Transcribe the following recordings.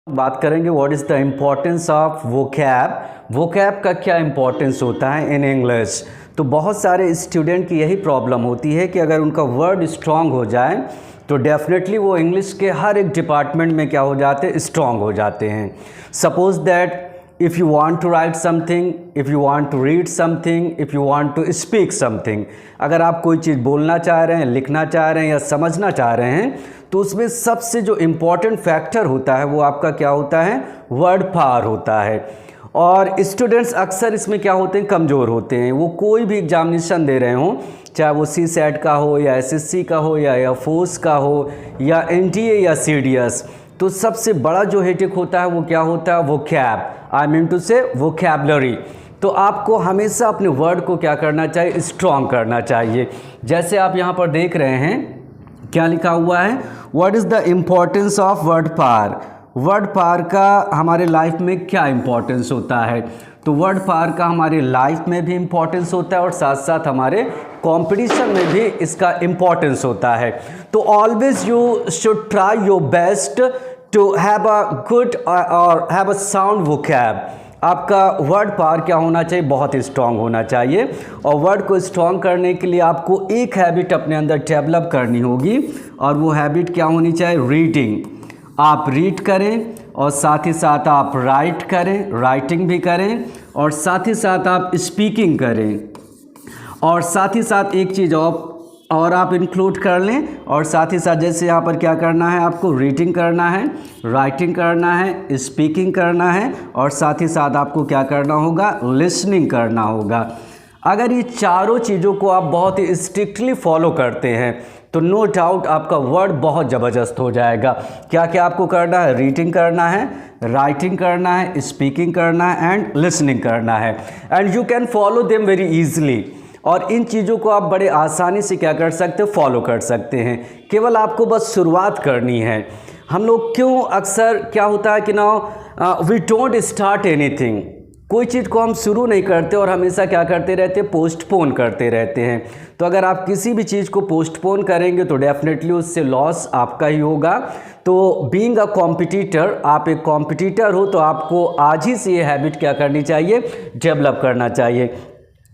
बात करेंगे what is the importance of vocab का क्या इम्पोर्टेंस होता है इन इंग्लिश। तो बहुत सारे स्टूडेंट की यही प्रॉब्लम होती है कि अगर उनका वर्ड स्ट्रांग हो जाए तो डेफिनेटली वो इंग्लिश के हर एक डिपार्टमेंट में क्या हो जाते हैं, स्ट्रांग हो जाते हैं। Suppose that if you want to write something, if you want to read something, if you want to speak something, अगर आप कोई चीज़ बोलना चाह रहे हैं, लिखना चाह रहे हैं या समझना चाह रहे हैं तो उसमें सबसे जो इम्पॉर्टेंट फैक्टर होता है वो आपका क्या होता है, वर्ड पावर होता है। और स्टूडेंट्स अक्सर इसमें क्या होते हैं, कमज़ोर होते हैं। वो कोई भी एग्जामिनेशन दे रहे हों, चाहे वो CSAT का हो या SSC का हो या एयरफोर्स का हो या NTA या CDS, तो सबसे बड़ा जो हेडेक होता है वो क्या होता है, वोकैब, आई मीन टू से वोकैबलरी। तो आपको हमेशा अपने वर्ड को क्या करना चाहिए, स्ट्रॉन्ग करना चाहिए। जैसे आप यहाँ पर देख रहे हैं क्या लिखा हुआ है, what is the importance of word power. Word power का हमारे लाइफ में क्या इम्पोर्टेंस होता है, तो वर्ड पावर का हमारे लाइफ में भी इम्पोर्टेंस होता है और साथ साथ हमारे कंपटीशन में भी इसका इम्पोर्टेंस होता है। तो always you should try your best to have a good और हैव अ साउंड वोकैब। आपका वर्ड पावर क्या होना चाहिए, बहुत स्ट्रांग होना चाहिए। और वर्ड को स्ट्रांग करने के लिए आपको एक हैबिट अपने अंदर डेवलप करनी होगी और वो हैबिट क्या होनी चाहिए, रीडिंग। आप रीड करें और साथ ही साथ आप राइट करें, राइटिंग भी करें और साथ ही साथ आप स्पीकिंग करें और साथ ही साथ एक चीज़ और आप इंक्लूड कर लें। और साथ ही साथ जैसे यहाँ पर क्या करना है, आपको रीडिंग करना है, राइटिंग करना है, स्पीकिंग करना है और साथ ही साथ आपको क्या करना होगा, लिसनिंग करना होगा। अगर ये चारों चीज़ों को आप बहुत ही स्ट्रिक्टली फॉलो करते हैं तो नो डाउट आपका वर्ड बहुत ज़बरदस्त हो जाएगा। क्या क्या आपको करना है, रीडिंग करना है, राइटिंग करना है, स्पीकिंग करना है एंड लिसनिंग करना है, and you can follow them very easily. और इन चीज़ों को आप बड़े आसानी से क्या कर सकते हो, फॉलो कर सकते हैं। केवल आपको बस शुरुआत करनी है। हम लोग क्यों अक्सर क्या होता है कि now we don't start anything, कोई चीज़ को हम शुरू नहीं करते और हमेशा क्या करते रहते हैं, पोस्टपोन करते रहते हैं। तो अगर आप किसी भी चीज़ को पोस्टपोन करेंगे तो डेफिनेटली उससे लॉस आपका ही होगा। तो बीइंग अ कॉम्पिटिटर, आप एक कॉम्पिटिटर हो तो आपको आज ही से ये हैबिट क्या करनी चाहिए, डेवलप करना चाहिए।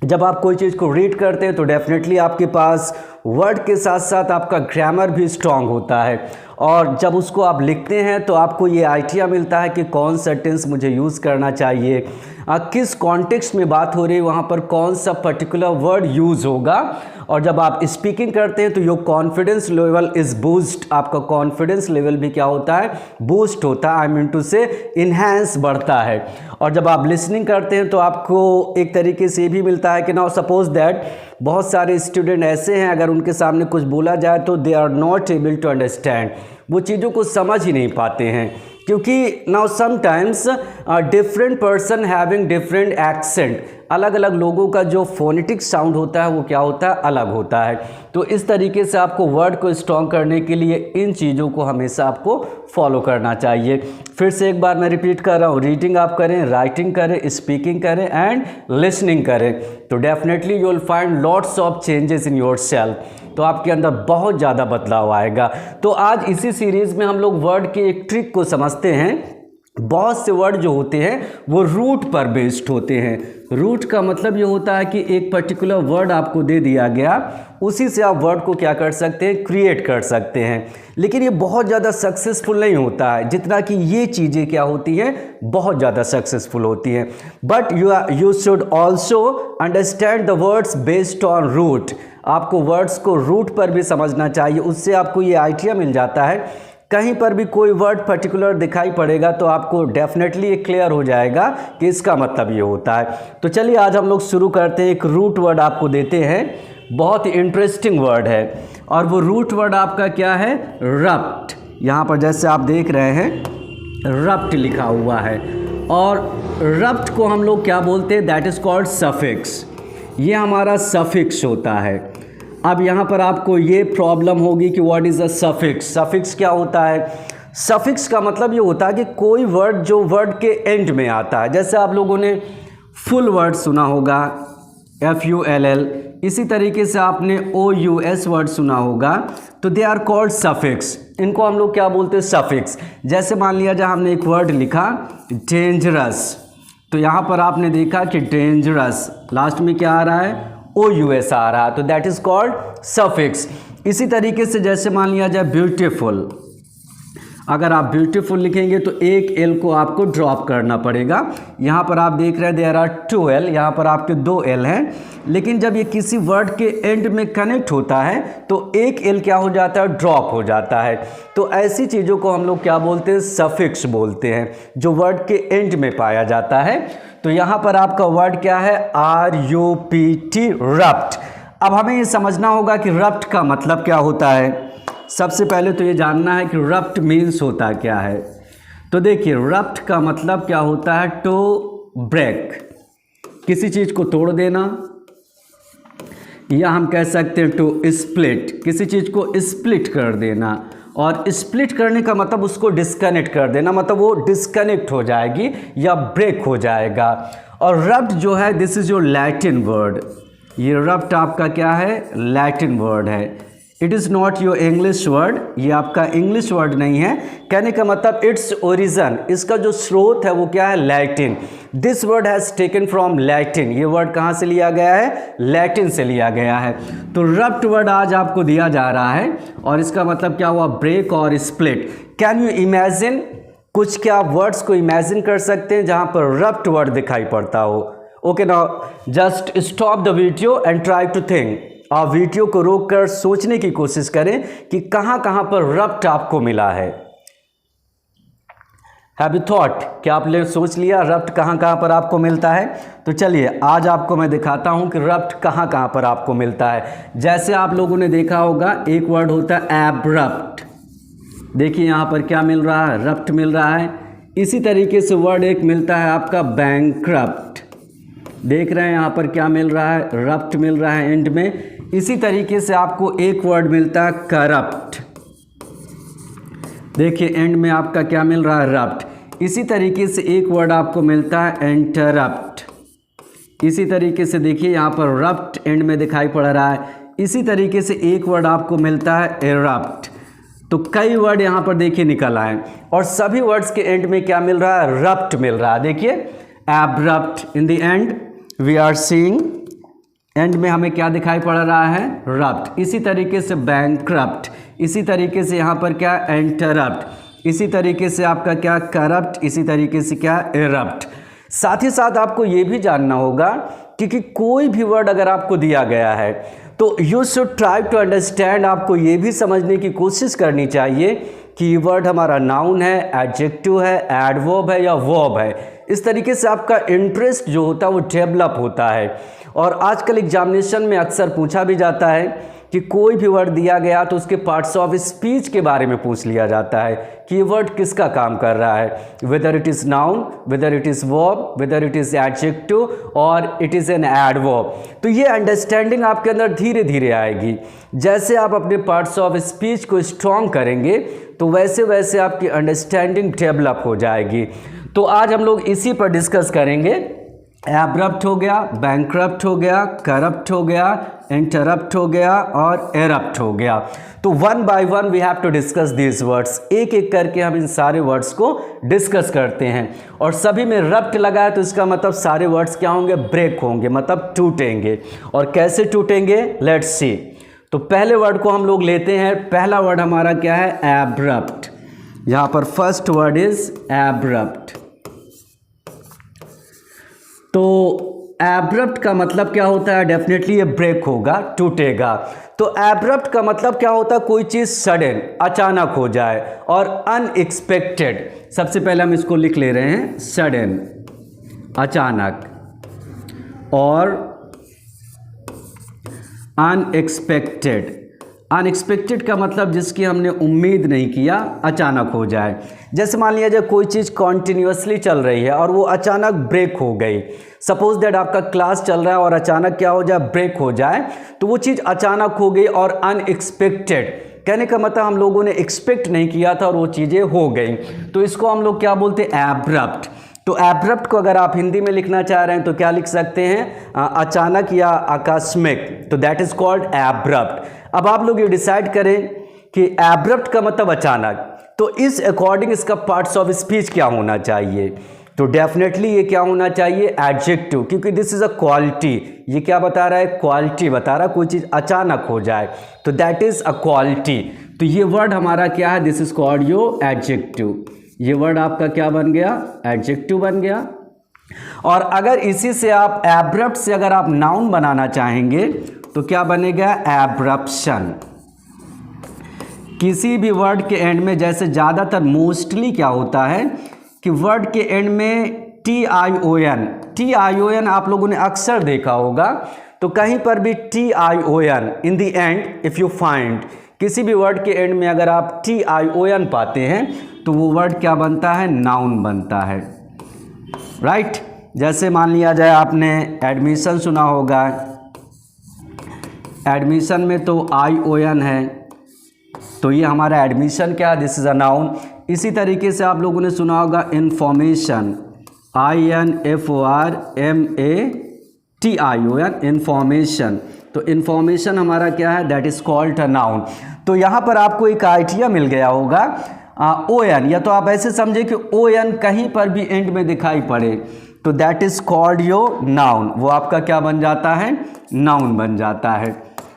जब आप कोई चीज़ को रीड करते हैं तो डेफिनेटली आपके पास वर्ड के साथ साथ आपका ग्रामर भी स्ट्रांग होता है और जब उसको आप लिखते हैं तो आपको ये आइडिया मिलता है कि कौन सा टेंस मुझे यूज़ करना चाहिए, किस कॉन्टेक्स्ट में बात हो रही है वहाँ पर कौन सा पर्टिकुलर वर्ड यूज़ होगा। और जब आप स्पीकिंग करते हैं तो your confidence level is boost, आपका कॉन्फिडेंस लेवल भी क्या होता है, बूस्ट होता है, आई मीन टू से इन्हेंस बढ़ता है। और जब आप लिसनिंग करते हैं तो आपको एक तरीके से भी मिलता है कि नाउ सपोज दैट बहुत सारे स्टूडेंट ऐसे हैं अगर उनके सामने कुछ बोला जाए तो they are not able to understand, वो चीज़ों को समझ ही नहीं पाते हैं क्योंकि now sometimes different person having different accent, अलग अलग लोगों का जो फोनेटिक साउंड होता है वो क्या होता है, अलग होता है। तो इस तरीके से आपको वर्ड को स्ट्रॉन्ग करने के लिए इन चीज़ों को हमेशा आपको फॉलो करना चाहिए। फिर से एक बार मैं रिपीट कर रहा हूँ, रीडिंग आप करें, राइटिंग करें, स्पीकिंग करें एंड लिसनिंग करें तो definitely you will find lots of changes in your self, तो आपके अंदर बहुत ज़्यादा बदलाव आएगा। तो आज इसी सीरीज़ में हम लोग वर्ड के एक ट्रिक को समझते हैं। बहुत से वर्ड जो होते हैं वो रूट पर बेस्ड होते हैं। रूट का मतलब ये होता है कि एक पर्टिकुलर वर्ड आपको दे दिया गया, उसी से आप वर्ड को क्या कर सकते हैं, क्रिएट कर सकते हैं। लेकिन ये बहुत ज़्यादा सक्सेसफुल नहीं होता है जितना कि ये चीज़ें क्या होती हैं, बहुत ज़्यादा सक्सेसफुल होती हैं। But you should also understand the words based on root. आपको वर्ड्स को रूट पर भी समझना चाहिए, उससे आपको ये आइडिया मिल जाता है। कहीं पर भी कोई वर्ड पर्टिकुलर दिखाई पड़ेगा तो आपको डेफिनेटली ये क्लियर हो जाएगा कि इसका मतलब ये होता है। तो चलिए आज हम लोग शुरू करते हैं। एक रूट वर्ड आपको देते हैं, बहुत ही इंटरेस्टिंग वर्ड है और वो रूट वर्ड आपका क्या है, रप्ट। यहाँ पर जैसे आप देख रहे हैं रप्ट लिखा हुआ है और रप्ट को हम लोग क्या बोलते हैं, दैट इज़ कॉल्ड सफिक्स। ये हमारा सफिक्स होता है। अब यहाँ पर आपको ये प्रॉब्लम होगी कि what is a suffix. Suffix क्या होता है, सफिक्स का मतलब ये होता है कि कोई वर्ड जो वर्ड के एंड में आता है। जैसे आप लोगों ने फुल वर्ड सुना होगा, FULL, इसी तरीके से आपने OUS वर्ड सुना होगा, तो दे आर कॉल्ड सफिक्स। इनको हम लोग क्या बोलते हैं? सफिक्स। जैसे मान लिया जहाँ हमने एक वर्ड लिखा डेंजरस, तो यहाँ पर आपने देखा कि डेंजरस लास्ट में क्या आ रहा है? OUS आ रहा है, तो दैट इज कॉल्ड सफिक्स। इसी तरीके से जैसे मान लिया जाए ब्यूटीफुल, अगर आप ब्यूटीफुल लिखेंगे तो एक एल को आपको ड्रॉप करना पड़ेगा। यहाँ पर आप देख रहे हैं देयर आर 2 एल, यहाँ पर आपके 2 एल हैं, लेकिन जब ये किसी वर्ड के एंड में कनेक्ट होता है तो एक एल क्या हो जाता है? ड्रॉप हो जाता है। तो ऐसी चीज़ों को हम लोग क्या बोलते हैं? सफिक्स बोलते हैं, जो वर्ड के एंड में पाया जाता है। तो यहाँ पर आपका वर्ड क्या है? RUPT, रप्ट। अब हमें ये समझना होगा कि रप्ट का मतलब क्या होता है। सबसे पहले तो ये जानना है कि रप्ट मीन्स होता क्या है। तो देखिए, रप्ट का मतलब क्या होता है? टू ब्रेक, किसी चीज़ को तोड़ देना, या हम कह सकते हैं टू स्प्लिट, किसी चीज़ को स्प्लिट कर देना। और स्प्लिट करने का मतलब उसको डिस्कनेक्ट कर देना, मतलब वो डिस्कनेक्ट हो जाएगी या ब्रेक हो जाएगा। और रप्ट जो है, this is your Latin word. ये रप्ट आपका क्या है? लैटिन वर्ड है। It is not your English word, ये आपका इंग्लिश वर्ड नहीं है। कहने का मतलब इट्स ओरिजिन, इसका जो स्रोत है वो क्या है? Latin. This word has taken from Latin. ये वर्ड कहाँ से लिया गया है? लैटिन से लिया गया है। तो रप्ट वर्ड आज आपको दिया जा रहा है और इसका मतलब क्या हुआ? ब्रेक और स्प्लिट। Can you imagine? कुछ क्या वर्ड्स को इमेजिन कर सकते हैं जहाँ पर रप्ट वर्ड दिखाई पड़ता हो? Okay, now just stop the video and try to think. आप वीडियो को रोककर सोचने की कोशिश करें कि कहां कहां पर रप्ट आपको मिला है। Have you thought? क्या आपने सोच लिया रप्ट कहां कहां पर आपको मिलता है? तो चलिए आज आपको मैं दिखाता हूं कि रप्ट कहां कहां पर आपको मिलता है। जैसे आप लोगों ने देखा होगा एक वर्ड होता है एब्रप्ट। देखिए यहां पर क्या मिल रहा है? रप्ट मिल रहा है। इसी तरीके से वर्ड एक मिलता है आपका बैंक्रप्ट। देख रहे हैं यहाँ पर क्या मिल रहा है? रप्ट मिल रहा है एंड में। इसी तरीके से आपको एक वर्ड मिलता है करप्ट। देखिए एंड में आपका क्या मिल रहा है? रप्ट। इसी तरीके से एक वर्ड आपको मिलता है इंटरप्ट। इसी तरीके से देखिए यहाँ पर रप्ट एंड में दिखाई पड़ रहा है। इसी तरीके से एक वर्ड आपको मिलता है एरप्ट। तो कई वर्ड यहाँ पर देखिए निकल आए और सभी वर्ड्स के एंड में क्या मिल रहा है? रप्ट मिल रहा है। देखिए abrupt, in the end we are seeing, end में हमें क्या दिखाई पड़ रहा है? रप्ट। इसी तरीके से बैंक्रप्ट, इसी तरीके से यहाँ पर क्या? इंटरप्ट, इसी तरीके से आपका क्या? करप्ट, इसी तरीके से क्या? एरप्ट। साथ ही साथ आपको ये भी जानना होगा कि कोई भी वर्ड अगर आपको दिया गया है तो you should try to understand. आपको ये भी समझने की कोशिश करनी चाहिए कि ये वर्ड हमारा नाउन है, एडजेक्टिव है, एडवर्ब है या वर्ब है। इस तरीके से आपका इंटरेस्ट जो होता है वो डेवलप होता है। और आजकल एग्जामिनेशन में अक्सर पूछा भी जाता है कि कोई भी वर्ड दिया गया तो उसके पार्ट्स ऑफ स्पीच के बारे में पूछ लिया जाता है कि ये वर्ड किसका काम कर रहा है, whether it is noun, whether it is verb, whether it is adjective और इट इज़ एन एडवर्ब। तो ये अंडरस्टैंडिंग आपके अंदर धीरे धीरे आएगी। जैसे आप अपने पार्ट्स ऑफ स्पीच को स्ट्रॉन्ग करेंगे तो वैसे वैसे आपकी अंडरस्टैंडिंग डेवलप हो जाएगी। तो आज हम लोग इसी पर डिस्कस करेंगे। एब्रप्ट हो गया, बैंक्रप्ट हो गया, करप्ट हो गया, इंटरप्ट हो गया और एरप्ट हो गया। तो one by one we have to discuss these words. एक एक करके हम इन सारे वर्ड्स को डिस्कस करते हैं। और सभी में रप्ट लगा है तो इसका मतलब सारे वर्ड्स क्या होंगे? ब्रेक होंगे, मतलब टूटेंगे। और कैसे टूटेंगे? Let's see. तो पहले वर्ड को हम लोग लेते हैं। पहला वर्ड हमारा क्या है? एब्रप्ट। यहाँ पर फर्स्ट वर्ड इज एब्रप्ट। तो एब्रप्ट का मतलब क्या होता है? डेफिनेटली ये ब्रेक होगा, टूटेगा। तो एब्रप्ट का मतलब क्या होता है? कोई चीज़ सडन, अचानक हो जाए और अनएक्सपेक्टेड। सबसे पहले हम इसको लिख ले रहे हैं, सडन, अचानक, और अनएक्सपेक्टेड। अनएक्सपेक्टेड का मतलब जिसकी हमने उम्मीद नहीं किया, अचानक हो जाए। जैसे मान लिया जाए कोई चीज़ कॉन्टिन्यूसली चल रही है और वो अचानक ब्रेक हो गई। सपोज दैट आपका क्लास चल रहा है और अचानक क्या हो जाए? ब्रेक हो जाए। तो वो चीज़ अचानक हो गई और अनएक्सपेक्टेड। कहने का मतलब हम लोगों ने एक्सपेक्ट नहीं किया था और वो चीज़ें हो गई। तो इसको हम लोग क्या बोलते हैं? एब्रप्ट। तो एब्रप्ट को अगर आप हिंदी में लिखना चाह रहे हैं तो क्या लिख सकते हैं, अचानक या आकस्मिक, तो दैट इज कॉल्ड एब्रप्ट। अब आप लोग ये डिसाइड करें कि एब्रप्ट का मतलब अचानक, तो इस अकॉर्डिंग इसका पार्ट्स ऑफ स्पीच क्या होना चाहिए, तो डेफिनेटली ये क्या होना चाहिए, एडजेक्टिव, क्योंकि दिस इज अ क्वालिटी। ये क्या बता रहा है, क्वालिटी बता रहा है, कोई चीज़ अचानक हो जाए तो दैट इज अ क्वालिटी। तो ये वर्ड हमारा क्या है, this is called your adjective. ये वर्ड आपका क्या बन गया, एडजेक्टिव बन गया। और अगर इसी से आप एब्रप्ट से अगर आप नाउन बनाना चाहेंगे तो क्या बनेगा, एब्रप्शन। किसी भी वर्ड के एंड में, जैसे ज़्यादातर मोस्टली क्या होता है कि वर्ड के एंड में TION आप लोगों ने अक्सर देखा होगा, तो कहीं पर भी TION in the and if you find, किसी भी वर्ड के एंड में अगर आप TION पाते हैं तो वो वर्ड क्या बनता है, नाउन बनता है, राइट। जैसे मान लिया जाए आपने एडमिशन सुना होगा, एडमिशन में तो ION है, तो ये हमारा एडमिशन क्या है, दिस इज़ अ नाउन। इसी तरीके से आप लोगों ने सुना होगा इन्फॉर्मेशन, INFORMATION, इन्फॉर्मेशन। तो इन्फॉर्मेशन हमारा क्या है, that is called a noun. तो यहाँ पर आपको एक आइडिया मिल गया होगा, ON, या तो आप ऐसे समझे कि ON कहीं पर भी एंड में दिखाई पड़े तो that is called your noun, वो आपका क्या बन जाता है, नाउन बन जाता है।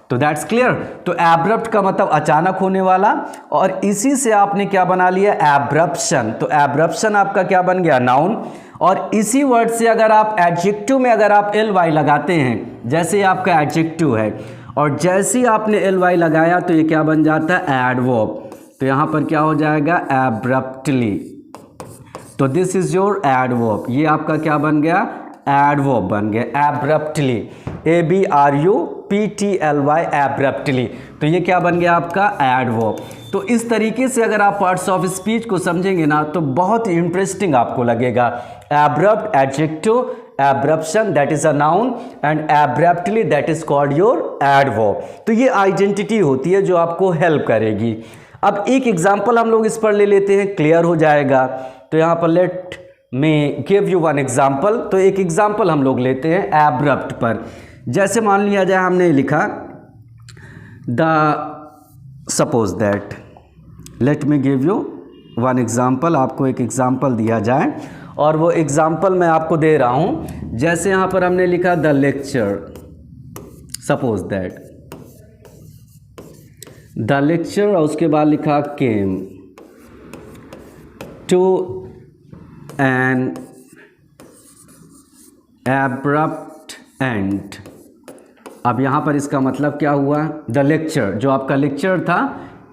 तो दैट्स क्लियर। तो एब्रप्ट का मतलब अचानक होने वाला, और इसी से आपने क्या बना लिया, एब्रप्शन। तो एब्रप्शन आपका क्या बन गया, नाउन। और इसी वर्ड से अगर आप एडजेक्टिव में अगर आप ly लगाते हैं, जैसे आपका एडजेक्टिव है और जैसे ही आपने ly लगाया तो ये क्या बन जाता है, एडवर्ब। तो यहाँ पर क्या हो जाएगा, एब्रप्टली। तो दिस इज योर एडवर्ब, ये आपका क्या बन गया, एडवर्ब बन गया, एब्रप्टली, ABRUPTLY, एब्रप्टली। तो ये क्या बन गया आपका, एडवर्ब। तो इस तरीके से अगर आप पार्ट्स ऑफ स्पीच को समझेंगे ना तो बहुत ही इंटरेस्टिंग आपको लगेगा। Abrupt adjective, abruption that is a noun, and abruptly that is called your adverb. तो ये आइडेंटिटी होती है जो आपको हेल्प करेगी। अब एक एग्जाम्पल हम लोग इस पर ले लेते हैं, क्लियर हो जाएगा। तो यहाँ पर लेट में गिव यू वन एग्जाम्पल। तो एक एग्जाम्पल हम लोग लेते हैं एब्रप्ट पर। जैसे मान लिया जाए हमने लिखा suppose that, let me give you one example. आपको एक एग्जाम्पल दिया जाए और वो एग्जाम्पल मैं आपको दे रहा हूँ। जैसे यहाँ पर हमने लिखा the lecture, suppose that the lecture, और उसके बाद लिखा came to an abrupt end. अब यहाँ पर इसका मतलब क्या हुआ, द लेक्चर, जो आपका लेक्चर था,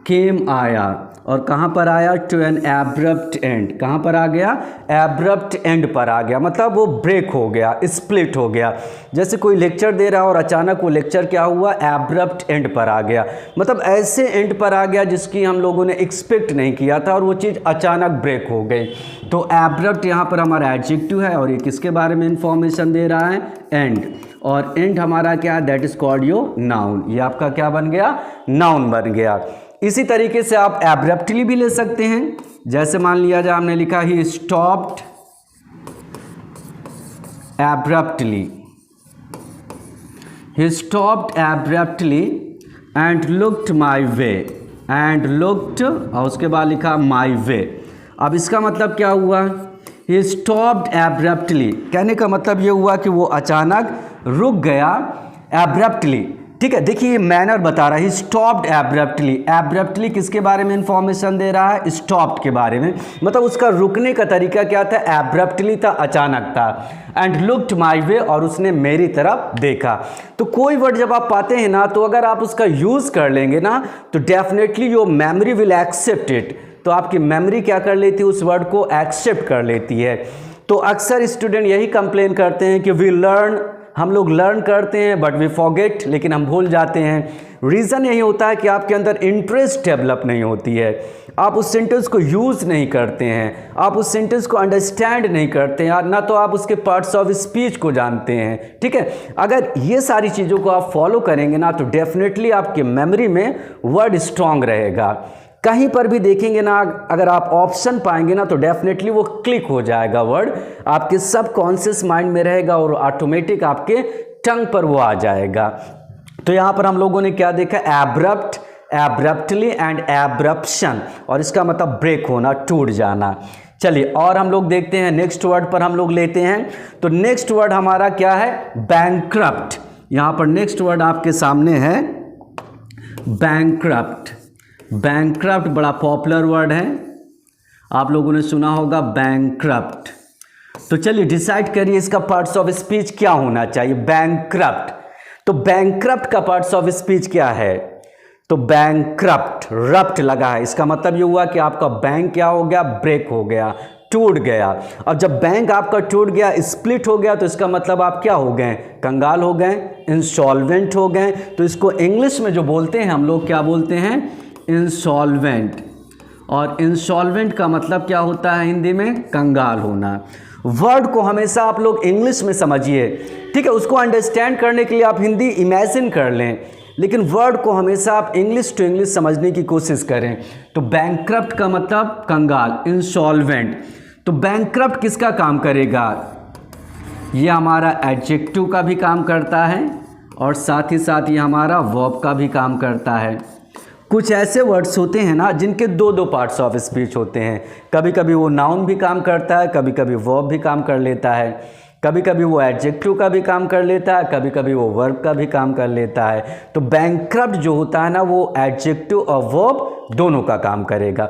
केम आया और कहाँ पर आया, टू एन एब्रप्ट एंड। कहाँ पर आ गया, एब्रप्ट एंड पर आ गया, मतलब वो ब्रेक हो गया, स्प्लिट हो गया। जैसे कोई लेक्चर दे रहा और अचानक वो लेक्चर क्या हुआ, एब्रप्ट एंड पर आ गया, मतलब ऐसे एंड पर आ गया जिसकी हम लोगों ने एक्सपेक्ट नहीं किया था और वो चीज़ अचानक ब्रेक हो गई। तो एब्रप्ट यहाँ पर हमारा एडजेक्टिव है और ये किसके बारे में इंफॉर्मेशन दे रहा है, एंड। और एंड हमारा क्या है, that is called your noun. ये आपका क्या बन गया, नाउन बन गया। इसी तरीके से आप एब्रप्टली भी ले सकते हैं। जैसे मान लिया जाए हमने लिखा he stopped abruptly, he stopped abruptly and looked my way, and looked और उसके बाद लिखा माई वे। अब इसका मतलब क्या हुआ, ही स्टॉप्ड एब्रप्टली, कहने का मतलब ये हुआ कि वो अचानक रुक गया, एब्रप्टली। ठीक है, देखिए ये मैनर बता रहा है, स्टॉप्ड एब्रप्टली। एब्रप्टली किसके बारे में इंफॉर्मेशन दे रहा है, स्टॉप्ड के बारे में, मतलब उसका रुकने का तरीका क्या था, एब्रप्टली था, अचानक था। एंड लुक्ड माई वे, और उसने मेरी तरफ देखा। तो कोई वर्ड जब आप पाते हैं ना, तो अगर आप उसका यूज़ कर लेंगे ना तो definitely your memory will accept it. तो आपकी मेमोरी क्या कर लेती है, उस वर्ड को एक्सेप्ट कर लेती है। तो अक्सर स्टूडेंट यही कंप्लेन करते हैं कि वी लर्न, हम लोग लर्न करते हैं बट वी फॉरगेट, लेकिन हम भूल जाते हैं। रीज़न यही होता है कि आपके अंदर इंटरेस्ट डेवलप नहीं होती है, आप उस सेंटेंस को यूज़ नहीं करते हैं, आप उस सेंटेंस को अंडरस्टैंड नहीं करते हैं, ना तो आप उसके पार्ट्स ऑफ स्पीच को जानते हैं। ठीक है, अगर ये सारी चीज़ों को आप फॉलो करेंगे ना तो डेफिनेटली आपके मेमोरी में वर्ड स्ट्रांग रहेगा। कहीं पर भी देखेंगे ना, अगर आप ऑप्शन पाएंगे ना तो डेफिनेटली वो क्लिक हो जाएगा, वर्ड आपके सबकॉन्शियस माइंड में रहेगा और ऑटोमेटिक आपके टंग पर वो आ जाएगा। तो यहाँ पर हम लोगों ने क्या देखा, एब्रप्ट, एब्रप्टली एंड एब्रप्शन, और इसका मतलब ब्रेक होना, टूट जाना। चलिए और हम लोग देखते हैं नेक्स्ट वर्ड पर हम लोग लेते हैं। तो नेक्स्ट वर्ड हमारा क्या है, बैंकक्रप्ट। यहाँ पर नेक्स्ट वर्ड आपके सामने है बैंकक्रप्ट। बैंकक्रप्ट बड़ा पॉपुलर वर्ड है, आप लोगों ने सुना होगा बैंकक्रप्ट। तो चलिए डिसाइड करिए इसका पार्ट्स ऑफ स्पीच क्या होना चाहिए। बैंकक्रप्ट, तो बैंकक्रप्ट का पार्ट्स ऑफ स्पीच क्या है, तो बैंकक्रप्ट, रप्ट लगा है, इसका मतलब ये हुआ कि आपका बैंक क्या हो गया, ब्रेक हो गया, टूट गया। और जब बैंक आपका टूट गया, स्प्लिट हो गया, तो इसका मतलब आप क्या हो गए, कंगाल हो गए, इंसॉल्वेंट हो गए। तो इसको इंग्लिश में जो बोलते हैं हम लोग क्या बोलते हैं, इंसॉल्वेंट। और इंसॉल्वेंट का मतलब क्या होता है हिंदी में, कंगाल होना। वर्ड को हमेशा आप लोग इंग्लिश में समझिए, ठीक है, उसको अंडरस्टैंड करने के लिए आप हिंदी इमेजिन कर लें, लेकिन वर्ड को हमेशा आप इंग्लिश टू इंग्लिश समझने की कोशिश करें। तो बैंकक्रप्ट का मतलब कंगाल, इंसॉल्वेंट। तो बैंकक्रप्ट किसका काम करेगा, ये हमारा एडजेक्टिव का भी काम करता है और साथ ही साथ ये हमारा वर्ब का भी काम करता है। कुछ ऐसे वर्ड्स होते हैं ना जिनके दो दो पार्ट्स ऑफ स्पीच होते हैं, कभी कभी वो नाउन भी काम करता है, कभी कभी वर्ब भी काम कर लेता है, कभी कभी वो एडजेक्टिव का भी काम कर लेता है, कभी कभी वो वर्ब का भी काम कर लेता है। तो बैंकक्रप्ट जो होता है ना वो एडजेक्टिव और वर्ब दोनों का काम करेगा।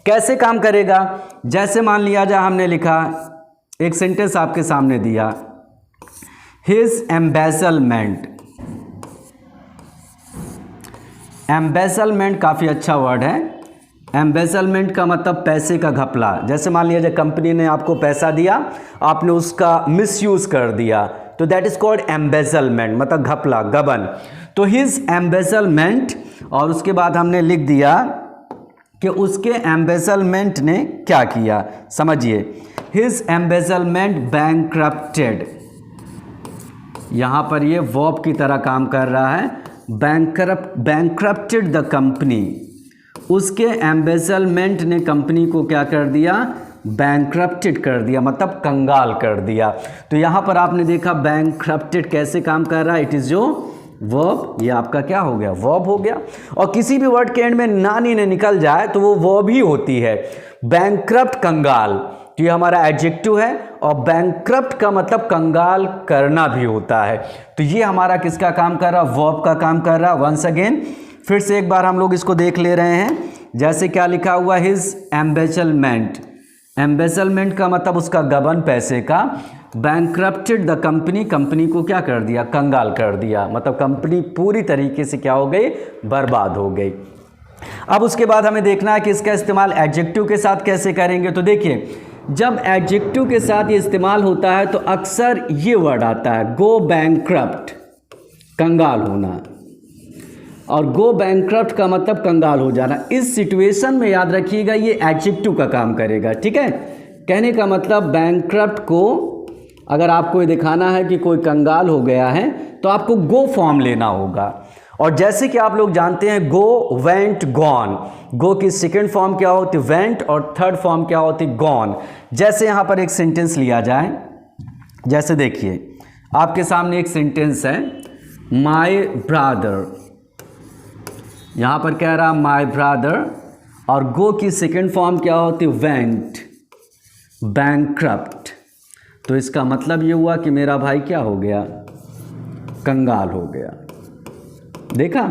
कैसे काम करेगा, जैसे मान लिया जाए हमने लिखा एक सेंटेंस आपके सामने दिया, हिज एम्बेजलमेंट। एम्बेजलमेंट काफ़ी अच्छा वर्ड है। एम्बेजलमेंट का मतलब पैसे का घपला। जैसे मान लिया जाए कंपनी ने आपको पैसा दिया, आपने उसका मिसयूज़ कर दिया, तो दैट इज़ कॉल्ड एम्बेजलमेंट, मतलब घपला, गबन। तो हिज एम्बेजलमेंट, और उसके बाद हमने लिख दिया कि उसके एम्बेजलमेंट ने क्या किया, समझिए, हिज एम्बेजलमेंट बैंकक्रप्टेड। यहाँ पर ये वर्ब की तरह काम कर रहा है, बैंकक्रप्टेड द कंपनी। उसके एम्बेजलमेंट ने कंपनी को क्या कर दिया, बैंकक्रप्टेड कर दिया, मतलब कंगाल कर दिया। तो यहाँ पर आपने देखा बैंकक्रप्टेड कैसे काम कर रहा है, इट इज़ जो वर्ब, ये आपका क्या हो गया, वर्ब हो गया। और किसी भी वर्ड के एंड में नानी ने निकल जाए तो वो वर्ब ही होती है। बैंकक्रप्ट, कंगाल, तो ये हमारा एडजेक्टिव है, और बैंकक्रप्ट का मतलब कंगाल करना भी होता है। तो ये हमारा किसका काम कर रहा है, वर्ब का काम कर रहा है। वंस अगेन फिर से एक बार हम लोग इसको देख ले रहे हैं। जैसे क्या लिखा हुआ, हिज एम्बेजलमेंट। एम्बेजलमेंट का मतलब उसका गबन, पैसे का। बैंकक्रप्टेड द कंपनी, कंपनी को क्या कर दिया, कंगाल कर दिया, मतलब कंपनी पूरी तरीके से क्या हो गई, बर्बाद हो गई। अब उसके बाद हमें देखना है कि इसका इस्तेमाल एडजेक्टिव के साथ कैसे करेंगे। तो देखिए, जब एडजेक्टिव के साथ ये इस्तेमाल होता है तो अक्सर ये वर्ड आता है, गो बैंकक्रप्ट, कंगाल होना। और गो बैंकक्रप्ट का मतलब कंगाल हो जाना। इस सिचुएशन में याद रखिएगा ये एडजेक्टिव का काम करेगा, ठीक है। कहने का मतलब बैंकक्रप्ट को अगर आपको ये दिखाना है कि कोई कंगाल हो गया है तो आपको गो फॉर्म लेना होगा। और जैसे कि आप लोग जानते हैं गो, वेंट, गॉन। गो की सेकंड फॉर्म क्या होती है, वेंट, और थर्ड फॉर्म क्या होती है, गॉन। जैसे यहाँ पर एक सेंटेंस लिया जाए, जैसे देखिए आपके सामने एक सेंटेंस है, माय ब्रदर। यहाँ पर कह रहा माय ब्रदर, और गो की सेकंड फॉर्म क्या होती है, वेंट, बैंकक्रप्ट। तो इसका मतलब ये हुआ कि मेरा भाई क्या हो गया, कंगाल हो गया, देखा।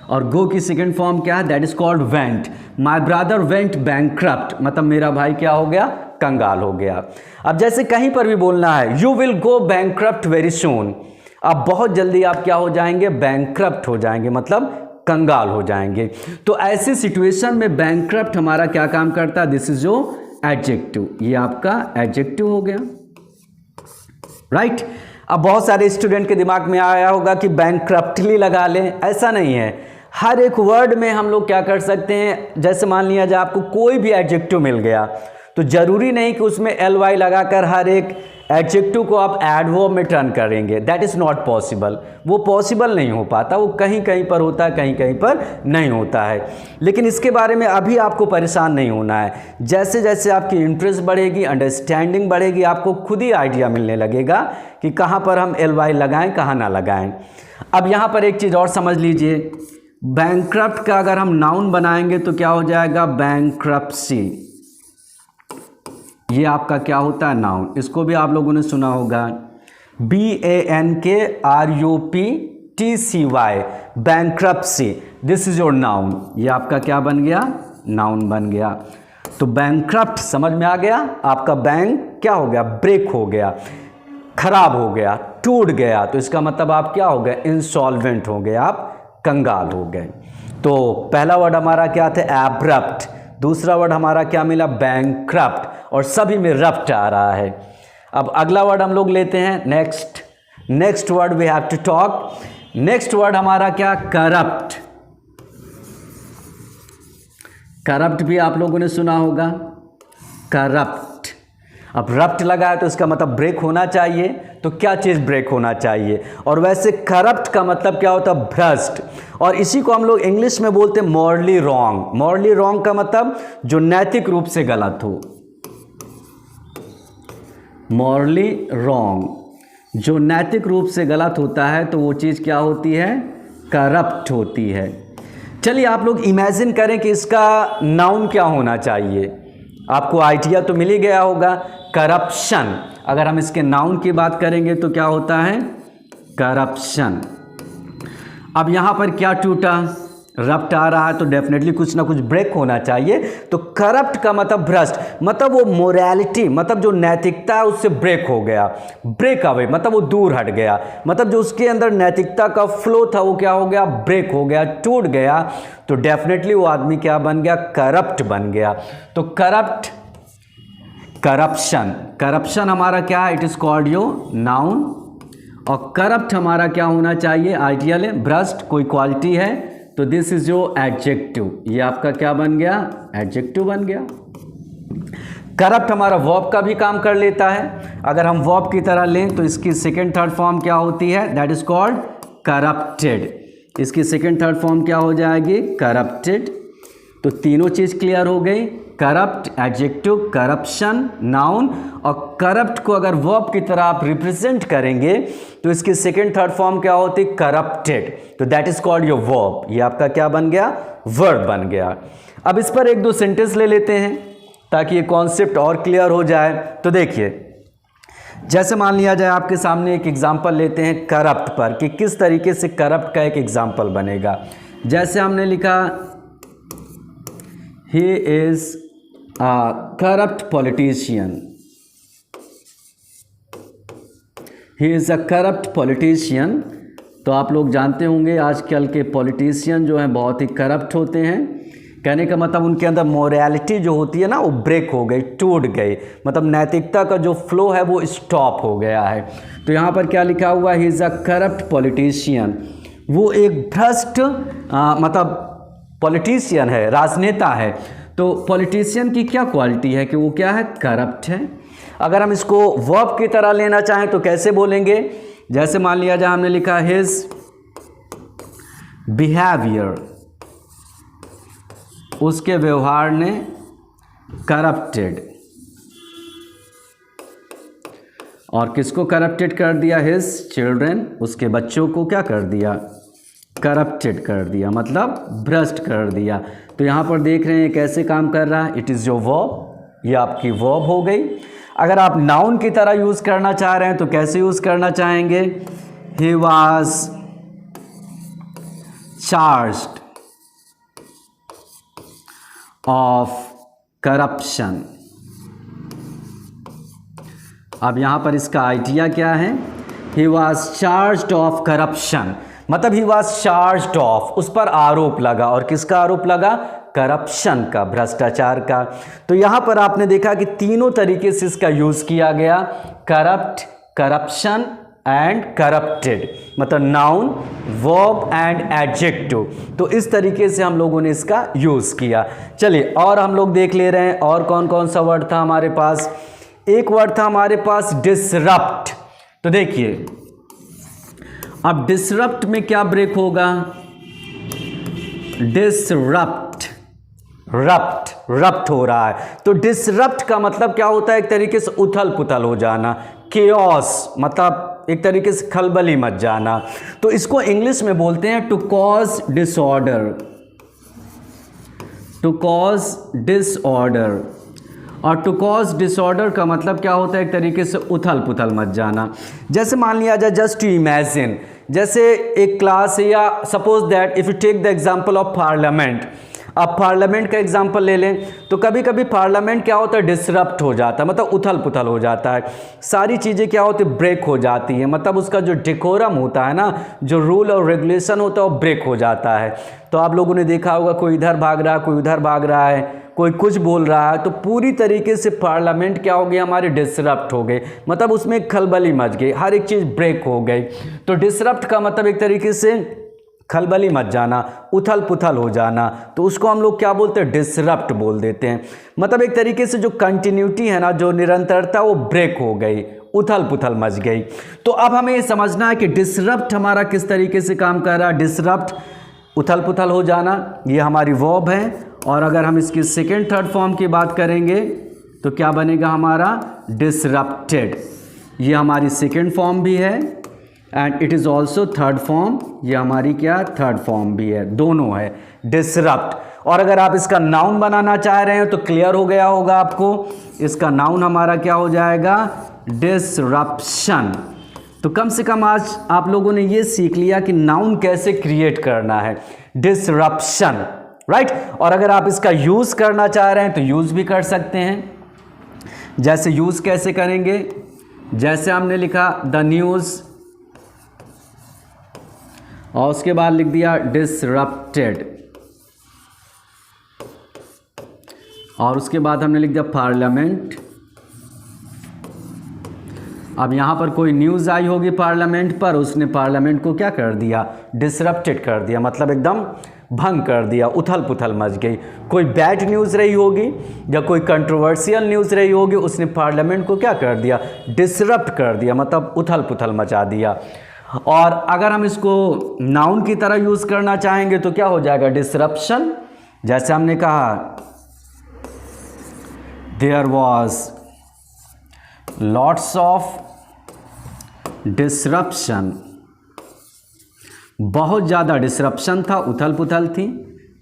और गो की सेकंड फॉर्म क्या है, that is called went. My brother went bankrupt, मतलब मेरा भाई क्या हो गया, कंगाल हो गया। अब जैसे कहीं पर भी बोलना है, you will go bankrupt very soon, अब बहुत जल्दी आप क्या हो जाएंगे, बैंकक्रप्ट हो जाएंगे, मतलब कंगाल हो जाएंगे। तो ऐसी सिचुएशन में बैंकक्रप्ट हमारा क्या काम करता है, दिस इज जो एडजेक्टिव, ये आपका एडजेक्टिव हो गया, राइट। अब बहुत सारे स्टूडेंट के दिमाग में आया होगा कि बैंकक्रप्टली लगा लें, ऐसा नहीं है। हर एक वर्ड में हम लोग क्या कर सकते हैं, जैसे मान लिया जाए आपको कोई भी एडजेक्टिव मिल गया तो जरूरी नहीं कि उसमें ly लगाकर हर एक एडजेक्टिव को आप एडवर्ब में टर्न करेंगे, दैट इज़ नॉट पॉसिबल। वो पॉसिबल नहीं हो पाता, वो कहीं कहीं पर होता है, कहीं कहीं पर नहीं होता है। लेकिन इसके बारे में अभी आपको परेशान नहीं होना है। जैसे जैसे आपकी इंटरेस्ट बढ़ेगी, अंडरस्टैंडिंग बढ़ेगी, आपको खुद ही आइडिया मिलने लगेगा कि कहाँ पर हम ly लगाएं, कहाँ ना लगाएं। अब यहाँ पर एक चीज़ और समझ लीजिए, बैंकक्रप्ट का अगर हम नाउन बनाएंगे तो क्या हो जाएगा, बैंकक्रप्सी। ये आपका क्या होता है, नाउन। इसको भी आप लोगों ने सुना होगा, BANKRUPTCY, bankruptcy, this is your noun. ये आपका क्या बन गया, नाउन बन गया। तो बैंकक्रप्ट समझ में आ गया, आपका बैंक क्या हो गया, ब्रेक हो गया, खराब हो गया, टूट गया। तो इसका मतलब आप क्या हो गए, इंसॉल्वेंट हो गए, आप कंगाल हो गए। तो पहला वर्ड हमारा क्या था, एब्रप्ट। दूसरा वर्ड हमारा क्या मिला, बैंकक्रप्ट, और सभी में रप्ट आ रहा है। अब अगला वर्ड हम लोग लेते हैं, next word we have to talk. Next word हमारा क्या, करप्ट। करप्ट भी आप लोगों ने सुना होगा, करप्ट। अब रप्ट लगा है तो इसका मतलब ब्रेक होना चाहिए, तो क्या चीज़ ब्रेक होना चाहिए। और वैसे करप्ट का मतलब क्या होता है, भ्रष्ट। और इसी को हम लोग इंग्लिश में बोलते हैं मॉरली रॉन्ग। मॉरली रॉन्ग का मतलब जो नैतिक रूप से गलत हो। मॉरली रॉन्ग जो नैतिक रूप से गलत होता है, तो वो चीज़ क्या होती है, करप्ट होती है। चलिए आप लोग इमेजिन करें कि इसका नाउन क्या होना चाहिए। आपको आइडिया तो मिल ही गया होगा, करप्शन। अगर हम इसके नाउन की बात करेंगे तो क्या होता है, करप्शन। अब यहाँ पर क्या टूटा, रप्ट आ रहा है, तो डेफिनेटली कुछ ना कुछ ब्रेक होना चाहिए। तो करप्ट का मतलब भ्रष्ट, मतलब वो मोरालिटी, मतलब जो नैतिकता है उससे ब्रेक हो गया, ब्रेक अवे, मतलब वो दूर हट गया, मतलब जो उसके अंदर नैतिकता का फ्लो था वो क्या हो गया, ब्रेक हो गया, टूट गया। तो डेफिनेटली वो आदमी क्या बन गया, करप्ट बन गया। तो करप्ट, करप्शन, करप्शन हमारा क्या है, it is called your noun. और करप्ट हमारा क्या होना चाहिए, आइडियल है, भ्रष्ट, कोई क्वालिटी है, तो दिस इज योर एडजेक्टिव। ये आपका क्या बन गया, एडजेक्टिव बन गया। करप्ट हमारा वर्ब का भी काम कर लेता है। अगर हम वर्ब की तरह लें तो इसकी सेकेंड थर्ड फॉर्म क्या होती है, दैट इज कॉल्ड करप्टेड। इसकी सेकेंड थर्ड फॉर्म क्या हो जाएगी, करप्टेड। तो तीनों चीज़ क्लियर हो गई, करप्ट एडजेक्टिव, करप्शन नाउन। और करप्ट को अगर वर्ब की तरह आप रिप्रेजेंट करेंगे तो इसकी सेकेंड थर्ड फॉर्म क्या होती, करप्टेड। तो that is called your verb. ये आपका क्या बन गया, वर्ब बन गया। अब इस पर एक दो सेंटेंस ले लेते हैं ताकि ये कॉन्सेप्ट और क्लियर हो जाए। तो देखिए, जैसे मान लिया जाए आपके सामने एक एग्जाम्पल लेते हैं करप्ट पर, कि किस तरीके से करप्ट का एक एग्जाम्पल बनेगा। जैसे हमने लिखा, he is a corrupt politician, he is a corrupt politician. तो आप लोग जानते होंगे आजकल के पॉलिटिशियन जो हैं बहुत ही करप्ट होते हैं। कहने का मतलब उनके अंदर मोरालिटी जो होती है ना, वो ब्रेक हो गई, टूट गई, मतलब नैतिकता का जो फ्लो है वो स्टॉप हो गया है। तो यहाँ पर क्या लिखा हुआ, he is a corrupt politician. वो एक भ्रष्ट मतलब पॉलिटिशियन है, राजनेता है। तो पॉलिटिशियन की क्या क्वालिटी है कि वो क्या है, करप्ट है। अगर हम इसको वर्ब की तरह लेना चाहें तो कैसे बोलेंगे, जैसे मान लिया जाए हमने लिखा हिज बिहेवियर, उसके व्यवहार ने करप्टेड। और किसको करप्टेड कर दिया, हिज चिल्ड्रन, उसके बच्चों को क्या कर दिया, करप्टेड कर दिया, मतलब भ्रष्ट कर दिया। तो यहाँ पर देख रहे हैं कैसे काम कर रहा है, इट इज़ योर वर्ब, ये आपकी वर्ब हो गई। अगर आप नाउन की तरह यूज़ करना चाह रहे हैं तो कैसे यूज़ करना चाहेंगे, he was charged of corruption. अब यहाँ पर इसका आइडिया क्या है, he was charged of corruption, मतलब ही वाज चार्ज्ड ऑफ, उस पर आरोप लगा। और किसका आरोप लगा, करप्शन का, भ्रष्टाचार का। तो यहाँ पर आपने देखा कि तीनों तरीके से इसका यूज़ किया गया, करप्ट, करप्शन एंड करप्टेड, मतलब नाउन, वर्ब एंड एडजेक्टिव। तो इस तरीके से हम लोगों ने इसका यूज़ किया। चलिए और हम लोग देख ले रहे हैं और कौन कौन सा वर्ड था हमारे पास। एक वर्ड था हमारे पास डिसरप्ट। तो देखिए अब डिसरप्ट में क्या ब्रेक होगा, डिसरप्ट, रप्ट हो रहा है। तो डिसरप्ट का मतलब क्या होता है, एक तरीके से उथल पुथल हो जाना, केओस, मतलब एक तरीके से खलबली मच जाना। तो इसको इंग्लिश में बोलते हैं to cause disorder, to cause disorder. और टू कॉज डिसऑर्डर का मतलब क्या होता है, एक तरीके से उथल पुथल मच जाना। जैसे मान लिया जाए, जस्ट टू इमेजिन, जैसे एक क्लास है, या suppose that if you take the example of parliament. अब पार्लियामेंट का एग्जांपल ले लें तो कभी कभी पार्लियामेंट क्या होता है, डिसरप्ट हो जाता है, मतलब उथल पुथल हो जाता है, सारी चीज़ें क्या होती है, ब्रेक हो जाती है, मतलब उसका जो डेकोरम होता है ना, जो रूल और रेगुलेशन होता है वो ब्रेक हो जाता है। तो आप लोगों ने देखा होगा कोई इधर भाग रहा है, कोई उधर भाग रहा है, कोई कुछ बोल रहा है, तो पूरी तरीके से पार्लियामेंट क्या हो गई, हमारी डिसरप्ट हो गई, मतलब उसमें खलबली मच गई, हर एक चीज़ ब्रेक हो गई। तो डिसरप्ट का मतलब एक तरीके से खलबली मच जाना, उथल पुथल हो जाना, तो उसको हम लोग क्या बोलते हैं, डिसरप्ट बोल देते हैं। मतलब एक तरीके से जो कंटिन्यूटी है ना, जो निरंतरता, वो ब्रेक हो गई, उथल पुथल मच गई। तो अब हमें ये समझना है कि डिसरप्ट हमारा किस तरीके से काम कर रहा है। डिसरप्ट, उथल पुथल हो जाना, ये हमारी वर्ब है। और अगर हम इसकी सेकेंड थर्ड फॉर्म की बात करेंगे तो क्या बनेगा हमारा, डिसरप्टेड। ये हमारी सेकेंड फॉर्म भी है and it is also third form, ये हमारी क्या थर्ड फॉर्म भी है, दोनों है, डिसरप्ट। और अगर आप इसका नाउन बनाना चाह रहे हैं तो क्लियर हो गया होगा आपको, इसका नाउन हमारा क्या हो जाएगा, डिसरप्शन। तो कम से कम आज आप लोगों ने ये सीख लिया कि नाउन कैसे क्रिएट करना है, डिसरप्शन, राइट। और अगर आप इसका यूज़ करना चाह रहे हैं तो यूज़ भी कर सकते हैं। जैसे यूज़ कैसे करेंगे, जैसे हमने लिखा द न्यूज़ और उसके बाद लिख दिया डिसरप्टेड, और उसके बाद हमने लिख दिया पार्लियामेंट। अब यहाँ पर कोई न्यूज़ आई होगी पार्लियामेंट पर, उसने पार्लियामेंट को क्या कर दिया, डिसरप्टेड कर दिया, मतलब एकदम भंग कर दिया, उथल पुथल मच गई। कोई बैड न्यूज़ रही होगी या कोई कंट्रोवर्शियल न्यूज़ रही होगी, उसने पार्लियामेंट को क्या कर दिया, डिसरप्ट कर दिया, मतलब उथल पुथल मचा दिया। और अगर हम इसको नाउन की तरह यूज़ करना चाहेंगे तो क्या हो जाएगा, डिसरप्शन। जैसे हमने कहा there was lots of disruption, बहुत ज़्यादा डिसरप्शन था, उथल पुथल थी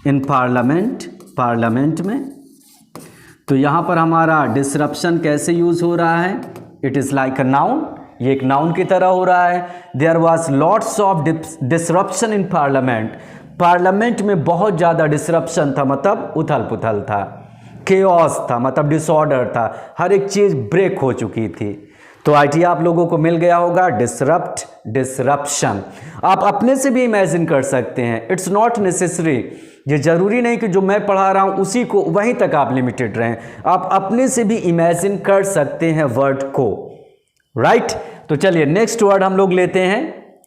इन पार्लियामेंट, पार्लियामेंट में। तो यहाँ पर हमारा डिसरप्शन कैसे यूज़ हो रहा है, it is like a noun, ये एक नाउन की तरह हो रहा है। There was lots of disruption in parliament, parliament में बहुत ज़्यादा डिसरप्शन था, मतलब उथल पुथल था, केओस था, मतलब डिसऑर्डर था, हर एक चीज़ ब्रेक हो चुकी थी। तो आइडिया आप लोगों को मिल गया होगा, डिसरप्ट, डिसरप्शन। आप अपने से भी इमेजिन कर सकते हैं, इट्स नॉट नेसेसरी, ये ज़रूरी नहीं कि जो मैं पढ़ा रहा हूँ उसी को वहीं तक आप लिमिटेड रहें, आप अपने से भी इमेजिन कर सकते हैं वर्ड को, राइट। तो चलिए नेक्स्ट वर्ड हम लोग लेते हैं,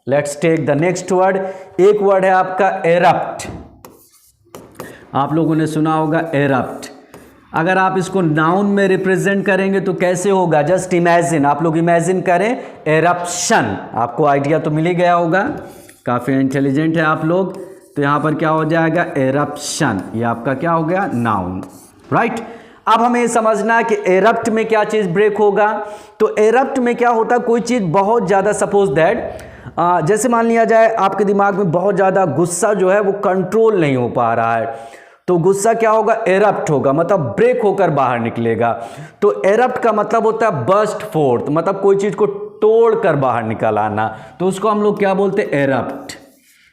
let's take the next word. एक वर्ड है आपका एरप्ट, आप लोगों ने सुना होगा एरप्ट। अगर आप इसको नाउन में रिप्रेजेंट करेंगे तो कैसे होगा, जस्ट इमेजिन, आप लोग इमेजिन करें एरप्शन, आपको आइडिया तो मिल ही गया होगा, काफ़ी इंटेलिजेंट है आप लोग। तो यहाँ पर क्या हो जाएगा, एरप्शन, ये आपका क्या हो गया, नाउन, राइट। अब हमें समझना है कि एरप्ट में क्या चीज़ ब्रेक होगा। तो एरप्ट में क्या होता है, कोई चीज़ बहुत ज़्यादा, सपोज दैट जैसे मान लिया जाए आपके दिमाग में बहुत ज़्यादा गुस्सा जो है वो कंट्रोल नहीं हो पा रहा है, तो गुस्सा क्या होगा, एरप्ट होगा, मतलब ब्रेक होकर बाहर निकलेगा। तो एरप्ट का मतलब होता है बर्स्ट फोर्थ, मतलब कोई चीज़ को तोड़ कर बाहर निकल आना, तो उसको हम लोग क्या बोलते हैं, एरप्ट।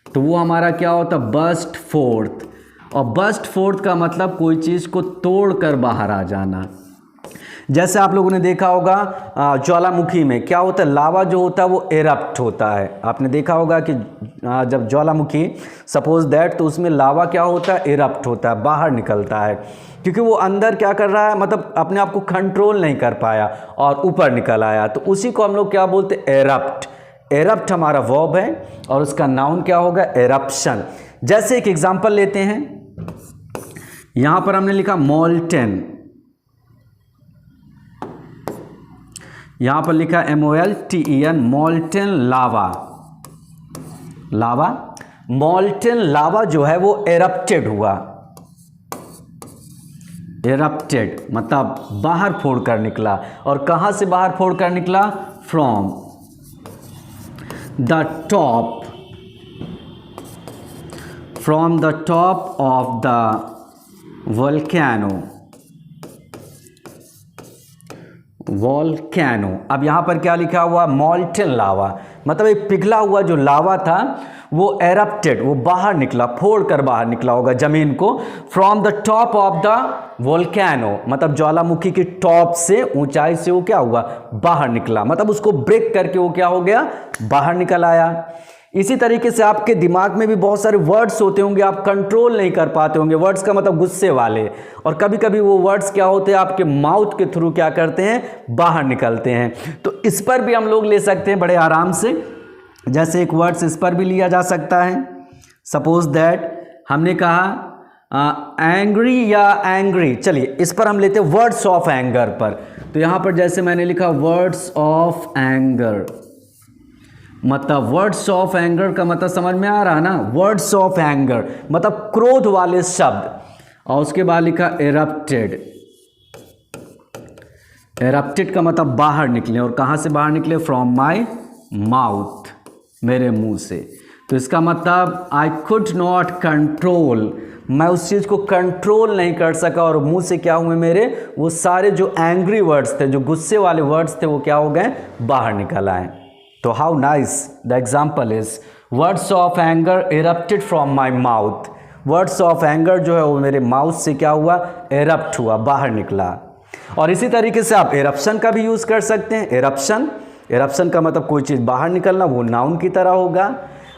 तो वो हमारा क्या होता है, बर्स्ट फोर्थ। और बर्स्ट फोर्थ का मतलब कोई चीज़ को तोड़ कर बाहर आ जाना। जैसे आप लोगों ने देखा होगा ज्वालामुखी में क्या होता है, लावा जो होता है वो एरप्ट होता है। आपने देखा होगा कि जब ज्वालामुखी सपोज दैट, तो उसमें लावा क्या होता है, एरप्ट होता है, बाहर निकलता है, क्योंकि वो अंदर क्या कर रहा है, मतलब अपने आप को कंट्रोल नहीं कर पाया और ऊपर निकल आया, तो उसी को हम लोग क्या बोलते हैं, एरप्ट। एरप्ट हमारा वर्ब है और उसका नाउन क्या होगा, एरप्शन। जैसे एक एग्जांपल लेते हैं, यहाँ पर हमने लिखा मोल्टेन, यहाँ पर लिखा MOLTEN, मोल्टेन लावा। लावा, मोल्टेन लावा जो है वो एरप्टेड हुआ। एरप्टेड मतलब बाहर फोड़ कर निकला। और कहाँ से बाहर फोड़ कर निकला? From the top, from the top of the volcano. Volcano, अब यहाँ पर क्या लिखा हुआ? मोल्टेन लावा, मतलब एक पिघला हुआ जो लावा था वो एरप्टेड, वो बाहर निकला, फोड़ कर बाहर निकला होगा ज़मीन को। From the top of the volcano, मतलब ज्वालामुखी की टॉप से, ऊंचाई से वो क्या हुआ? बाहर निकला, मतलब उसको ब्रेक करके वो क्या हो गया? बाहर निकल आया। इसी तरीके से आपके दिमाग में भी बहुत सारे वर्ड्स होते होंगे, आप कंट्रोल नहीं कर पाते होंगे। वर्ड्स का मतलब गुस्से वाले, और कभी कभी वो वर्ड्स क्या होते हैं? आपके माउथ के थ्रू क्या करते हैं? बाहर निकलते हैं। तो इस पर भी हम लोग ले सकते हैं बड़े आराम से। जैसे एक वर्ड्स इस पर भी लिया जा सकता है। सपोज दैट हमने कहा एंग्री या एंग्री, चलिए इस पर हम लेते हैं वर्ड्स ऑफ एंगर पर। तो यहाँ पर जैसे मैंने लिखा वर्ड्स ऑफ एंगर, मतलब वर्ड्स ऑफ एंगर का मतलब समझ में आ रहा ना? वर्ड्स ऑफ एंगर मतलब क्रोध वाले शब्द। और उसके बाद लिखा एरप्टेड। एरप्टेड का मतलब बाहर निकले, और कहाँ से बाहर निकले? फ्रॉम माई माउथ, मेरे मुंह से। तो इसका मतलब आई कुड नॉट कंट्रोल, मैं उस चीज़ को कंट्रोल नहीं कर सका, और मुंह से क्या हुए मेरे? वो सारे जो एंग्री वर्ड्स थे, जो गुस्से वाले वर्ड्स थे, वो क्या हो गए? बाहर निकल आए। तो how nice the example is, words of anger erupted from my mouth. Words of anger जो है वो मेरे माउथ से क्या हुआ? एरप्ट हुआ, बाहर निकला। और इसी तरीके से आप एरप्शन का भी यूज़ कर सकते हैं। एरप्शन, एरप्शन का मतलब कोई चीज़ बाहर निकलना, वो नाउन की तरह होगा।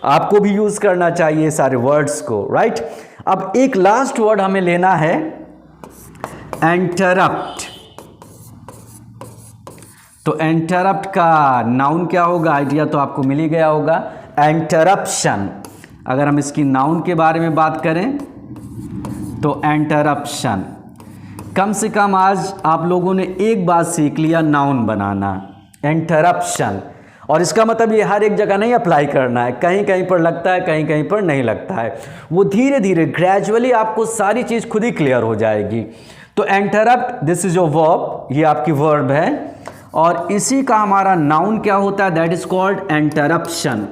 आपको भी यूज़ करना चाहिए सारे वर्ड्स को, राइट। अब एक लास्ट वर्ड हमें लेना है, इंटरप्ट। तो इंटरप्ट का नाउन क्या होगा? आइडिया तो आपको मिल ही गया होगा, इंटरप्शन। अगर हम इसकी नाउन के बारे में बात करें तो इंटरप्शन, कम से कम आज आप लोगों ने एक बात सीख लिया, नाउन बनाना, इंटरप्शन। और इसका मतलब ये हर एक जगह नहीं अप्लाई करना है, कहीं कहीं पर लगता है, कहीं कहीं पर नहीं लगता है। वो धीरे धीरे ग्रेजुअली आपको सारी चीज़ खुद ही क्लियर हो जाएगी। तो interrupt, this is your verb, ये आपकी वर्ब है, और इसी का हमारा नाउन क्या होता है? That is called interruption.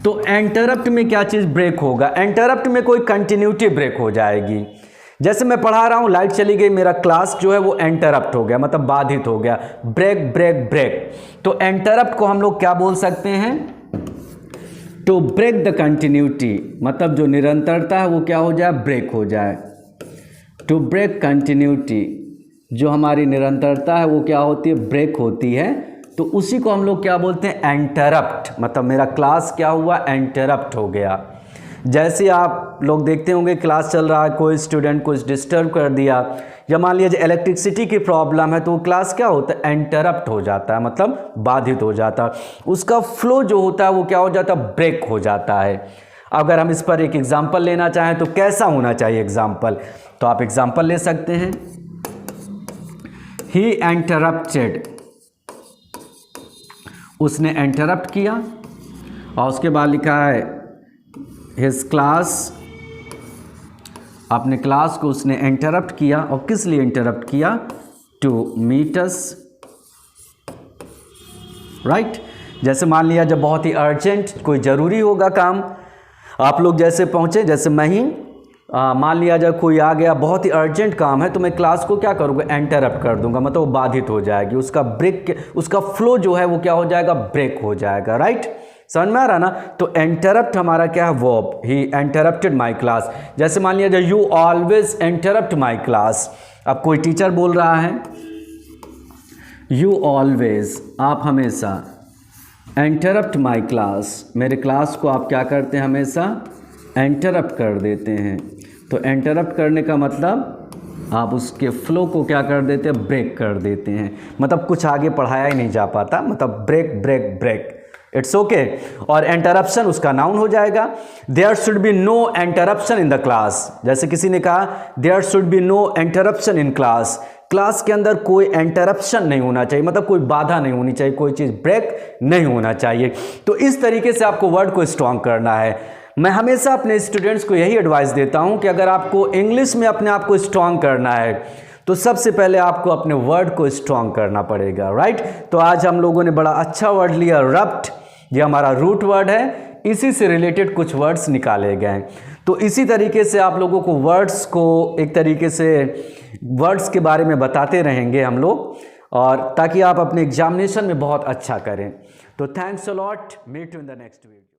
तो इंटरप्ट में क्या चीज़ ब्रेक होगा? इंटरप्ट में कोई कंटिन्यूटी ब्रेक हो जाएगी। जैसे मैं पढ़ा रहा हूँ, लाइट चली गई, मेरा क्लास जो है वो इंटरप्ट हो गया, मतलब बाधित हो गया, ब्रेक ब्रेक ब्रेक। तो इंटरप्ट को हम लोग क्या बोल सकते हैं? टू ब्रेक द कंटिन्यूटी, मतलब जो निरंतरता है वो क्या हो जाए? ब्रेक हो जाए। टू ब्रेक कंटिन्यूटी, जो हमारी निरंतरता है वो क्या होती है? ब्रेक होती है। तो उसी को हम लोग क्या बोलते हैं? इंटरप्ट। मतलब मेरा क्लास क्या हुआ? इंटरप्ट हो गया। जैसे आप लोग देखते होंगे क्लास चल रहा है, कोई स्टूडेंट कुछ डिस्टर्ब कर दिया, या मान लीजिए इलेक्ट्रिसिटी की प्रॉब्लम है, तो वो क्लास क्या होता है? इंटरप्ट हो जाता है, मतलब बाधित हो जाता है। उसका फ्लो जो होता है वो क्या हो जाता है? ब्रेक हो जाता है। अगर हम इस पर एक एग्जाम्पल लेना चाहें तो कैसा होना चाहिए एग्जाम्पल? तो आप एग्जाम्पल ले सकते हैं, ही इंटरप्टेड, उसने इंटरप्ट किया। और उसके बाद लिखा है हिज क्लास, अपने क्लास को उसने इंटरप्ट किया। और किस लिए इंटरप्ट किया? To meet us, right. जैसे मान लिया जब बहुत ही अर्जेंट कोई ज़रूरी होगा काम, आप लोग जैसे पहुँचे, जैसे मैं ही मान लिया जब कोई आ गया, बहुत ही अर्जेंट काम है, तो मैं क्लास को क्या करूँगा? इंटरप्ट कर दूंगा, मतलब वो बाधित हो जाएगी, उसका ब्रेक, उसका फ्लो जो है वो क्या हो जाएगा? ब्रेक हो जाएगा, राइट। समझ में आ रहा ना? तो इंटरप्ट हमारा क्या है? Verb. He interrupted my class. जैसे मान लिया जब you always interrupt my class, अब कोई टीचर बोल रहा है, यू ऑलवेज, आप हमेशा, इंटरप्ट माई क्लास, मेरे क्लास को आप क्या करते हैं? हमेशा इंटरप्ट कर देते हैं। तो इंटरप्ट करने का मतलब आप उसके फ्लो को क्या कर देते हैं? ब्रेक कर देते हैं, मतलब कुछ आगे पढ़ाया ही नहीं जा पाता, मतलब break break break, it's okay. और इंटरप्शन उसका नाउन हो जाएगा। There should be no interruption in the class. जैसे किसी ने कहा there should be no interruption in class, class के अंदर कोई इंटरप्शन नहीं होना चाहिए, मतलब कोई बाधा नहीं होनी चाहिए, कोई चीज़ ब्रेक नहीं होना चाहिए। तो इस तरीके से आपको वर्ड को स्ट्रॉन्ग करना है। मैं हमेशा अपने स्टूडेंट्स को यही एडवाइस देता हूं कि अगर आपको इंग्लिश में अपने आप को स्ट्रॉन्ग करना है तो सबसे पहले आपको अपने वर्ड को स्ट्रॉन्ग करना पड़ेगा, राइट। तो आज हम लोगों ने बड़ा अच्छा वर्ड लिया, रप्ट, ये हमारा रूट वर्ड है, इसी से रिलेटेड कुछ वर्ड्स निकाले गए। तो इसी तरीके से आप लोगों को वर्ड्स को एक तरीके से वर्ड्स के बारे में बताते रहेंगे हम लोग, और ताकि आप अपने एग्जामिनेशन में बहुत अच्छा करें। तो thanks a lot, meet you in the next video.